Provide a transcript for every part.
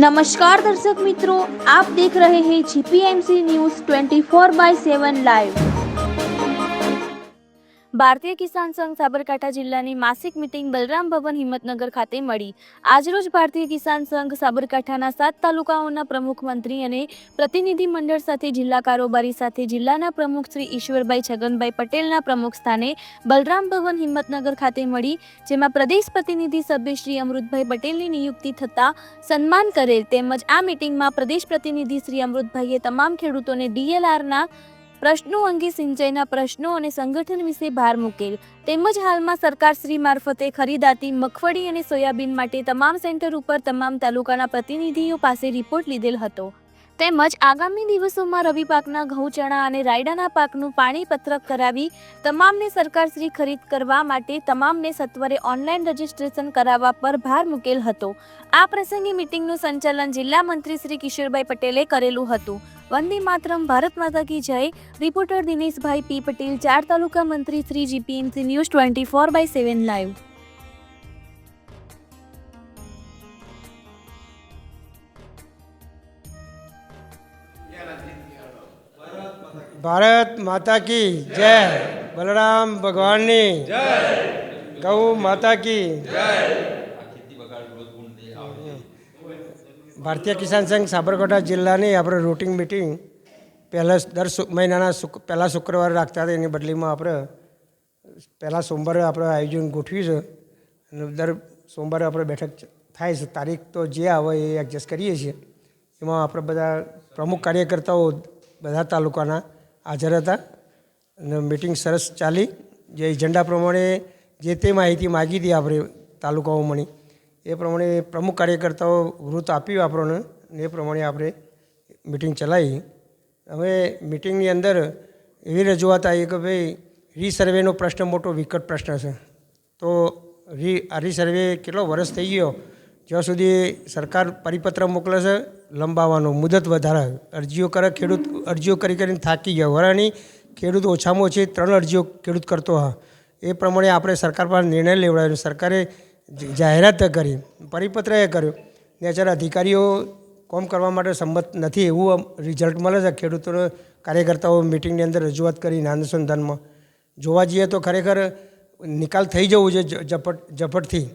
नमस्कार दर्शक मित्रों, आप देख रहे हैं जीपीएमसी न्यूज़ 24/7 लाइव। ભારતીય કિસાન સંઘ સાબરકાંઠા જિલ્લાની માસિક મીટિંગ બલરામ ભવન હિંમતનગર ખાતે મળી। આજરોજ ભારતીય કિસાન સંઘ સાબરકાંઠાના 7 તાલુકાઓના પ્રમુખ મંત્રી અને પ્રતિનિધિ મંડળ સાથે જિલ્લા કારોબારી સાથે જિલ્લાના પ્રમુખ શ્રી ઈશ્વરભાઈ છગનભાઈ પટેલના પ્રમુખ સ્થાને બલરામ ભવન હિંમતનગર ખાતે મળી, જેમાં પ્રદેશ પ્રતિનિધિ સભ્ય શ્રી અમૃતભાઈ પટેલની નિયુક્તિ થતા સન્માન કરેલ। તેમજ આ મીટિંગમાં પ્રદેશ પ્રતિનિધિ શ્રી અમૃતભાઈએ તમામ ખેડૂતોને ડીએલઆરના પ્રશ્નો અંગે સિંચાઈના પ્રશ્નો અને સંગઠન વિશે ભાર મૂકેલ। તેમજ હાલમાં સરકારશ્રી મારફતે ખરીદાતી મગફળી અને સોયાબીન માટે તમામ સેન્ટર ઉપર તમામ તાલુકાના પ્રતિનિધિઓ પાસે રિપોર્ટ લીધેલ હતો। તેમજ આગામી દિવસોમાં રવિ પાકના ઘઉં, ચણા અને રાયડાના પાકનું પાણી પત્રક કરાવી તમામને સરકારશ્રી ખરીદ કરવા માટે તમામને સત્વરે ઓનલાઈન રજીસ્ટ્રેશન કરાવવા પર ભાર મૂકેલ હતો। આ પ્રસંગે મીટિંગનું સંચાલન જિલ્લા મંત્રી શ્રી કિશોરભાઈ પટેલે કરેલું હતું। वंदे मातरम, भारत माता की जय। रिपोर्टर दिनेश भाई पी पटेल, 4 तालुका मंत्री श्री जीपीएमसी न्यूज़ 24/7 लाइव। भारत माता की जय। बलराम भगवान की जय। गौ माता की जय। भारतीय किसान संघ साबरकांठा जिल्लाની આપણે રૂટિન મીટિંગ પહેલાં દર મહિનાના પહેલા શુક્રવારે રાખતા હતા, એની બદલીમાં આપણે પહેલાં સોમવારે આપણે આયોજન ગોઠવ્યું છે અને દર સોમવારે આપણે બેઠક થાય છે। તારીખ તો જે આવે એ એડજસ્ટ કરીએ છીએ। એમાં આપણે બધા પ્રમુખ કાર્યકર્તાઓ બધા તાલુકાના હાજર હતા અને મીટિંગ સરસ ચાલી। જે એજન્ડા પ્રમાણે જે તે માહિતી માગી હતી આપણે તાલુકાઓ મળી એ પ્રમાણે પ્રમુખ કાર્યકર્તાઓ વૃત્ત આપ્યું આપણને, એ પ્રમાણે આપણે મીટિંગ ચલાવી। હવે મીટિંગની અંદર એવી રજૂઆત આવી કે ભાઈ રીસર્વેનો પ્રશ્ન મોટો વિકટ પ્રશ્ન છે, તો રીસર્વે કેટલો વર્ષ થઈ ગયો, જ્યાં સુધી સરકાર પરિપત્ર મોકલે છે લંબાવવાનો, મુદત વધારે અરજીઓ કરે, ખેડૂત અરજીઓ કરીને થાકી ગયા। વરાની ખેડૂત ઓછામાં ઓછી 3 અરજીઓ ખેડૂત કરતો હા, એ પ્રમાણે આપણે સરકાર પર નિર્ણય લેવડાવ્યો। સરકારે જાહેરાત કરી, પરિપત્ર એ કર્યો, નેચર અધિકારીઓ કોમ કરવા માટે સંમત નથી એવું રિઝલ્ટ મળે છે। ખેડૂતોને કાર્યકર્તાઓ મિટિંગની અંદર રજૂઆત કરી અનુસંધાનમાં જોવા જઈએ તો ખરેખર નિકાલ થઈ જવું છે ઝપટથી।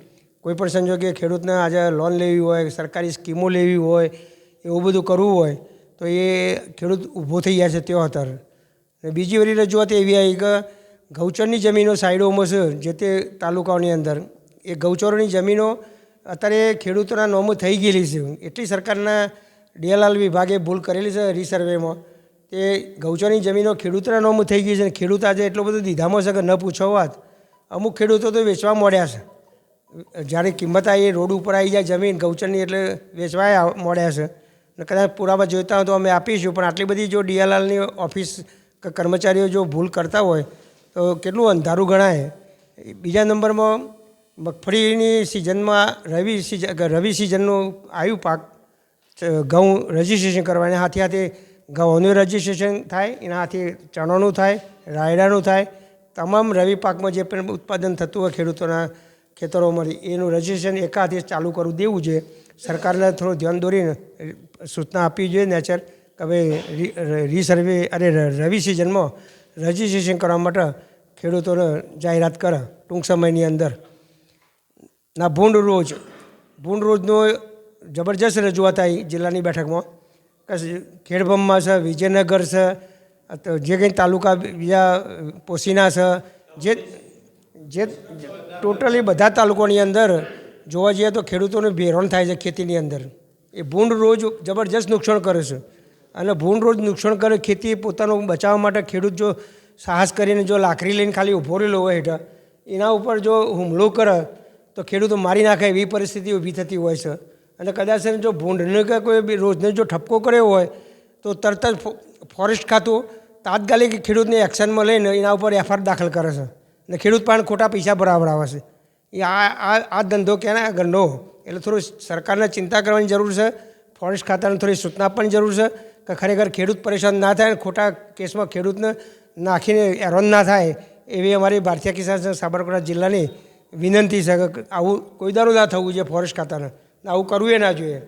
કોઈપણ સંજોગે ખેડૂતને આજે લોન લેવી હોય, સરકારી સ્કીમો લેવી હોય, એવું બધું કરવું હોય તો એ ખેડૂત ઊભો થઈ જાય છે તેઓ અત્યારે। બીજી વળી રજૂઆત એવી આવી કે ગૌચરની જમીનો સાઈડોમાં છે જે તે તાલુકાઓની અંદર, એ ગૌચરોની જમીનો અત્યારે ખેડૂતોના નોમો થઈ ગયેલી છે। એટલી સરકારના ડીએલઆર વિભાગે ભૂલ કરેલી છે રીસર્વેમાં કે ગૌચરની જમીનો ખેડૂતોના નોમો થઈ ગઈ છે। ખેડૂત આજે એટલો બધો દીધામાં છે કે ન પૂછો વાત, અમુક ખેડૂતો તો વેચવા મળ્યા છે। જ્યારે કિંમત આવી રોડ ઉપર આવી જાય જમીન ગૌચરની એટલે વેચવા મળ્યા છે। અને કદાચ પુરાવા જોઈતા હોય તો અમે આપીશું, પણ આટલી બધી જો ડીએલઆરની ઓફિસ કે કર્મચારીઓ જો ભૂલ કરતા હોય તો કેટલું અંધારું ગણાય। બીજા નંબરમાં મગફળીની સિઝનમાં રવિ સિઝનનું આવ્યું પાક, ઘઉં રજીસ્ટ્રેશન કરવાના હાથે હાથે ઘઉંનું રજીસ્ટ્રેશન થાય, એના હાથે ચણાનું થાય, રાયડાનું થાય, તમામ રવિ પાકમાં જે પણ ઉત્પાદન થતું હોય ખેડૂતોના ખેતરોમાંથી એનું રજીસ્ટ્રેશન એક હાથે ચાલુ કરવું દેવું જોઈએ। સરકારને થોડું ધ્યાન દોરીને સૂચના આપવી જોઈએ નેચર કે ભાઈ રીસર્વે રવિ સિઝનમાં રજીસ્ટ્રેશન કરવા માટે ખેડૂતોને જાહેરાત કરે ટૂંક સમયની અંદર। ના ભૂંડ રોજનો જબરજસ્ત રજૂઆત આવી જિલ્લાની બેઠકમાં કે ખેડબ્રહ્મા છે, વિજયનગર છે, જે કંઈ તાલુકા બીજા પોશીના છે, જે ટોટલી બધા તાલુકાની અંદર જોવા જઈએ તો ખેડૂતોને ભેરોણ થાય છે ખેતીની અંદર। એ ભૂંડ રોજ જબરજસ્ત નુકસાન કરે છે અને ભૂંડ રોજ નુકસાન કરે ખેતી પોતાનું બચાવવા માટે ખેડૂત જો સાહસ કરીને જો લાકડી લઈને ખાલી ઊભો રહેલો હોય હેઠળ, એના ઉપર જો હુમલો કરે તો ખેડૂતો મારી નાખે એવી પરિસ્થિતિ ઊભી થતી હોય છે। અને કદાચ જો ભૂંડને કે કોઈ રોજને જો ઠપકો કર્યો હોય તો તરત જ ફોરેસ્ટ ખાતું તાત્કાલિક ખેડૂતને એક્શનમાં લઈને એના ઉપર એફઆઈઆર દાખલ કરે છે અને ખેડૂત પાસે ખોટા પૈસા ભરાવડાવે છે। એ આ ધંધો કેના આગળનો, એટલે થોડું સરકારને ચિંતા કરવાની જરૂર છે। ફોરેસ્ટ ખાતાને થોડી સૂચના આપવાની જરૂર છે કે ખરેખર ખેડૂત પરેશાન ના થાય, ખોટા કેસમાં ખેડૂતને નાખીને હેરાન ના થાય, એવી અમારી ભારતીય કિસાન સંઘ સાબરકાંઠા જિલ્લાની વિનંતી છે કે આવું કોઈ દારૂ ના થવું જોઈએ ફોરેસ્ટ ખાતાને, આવું કરવું એ ના જોઈએ।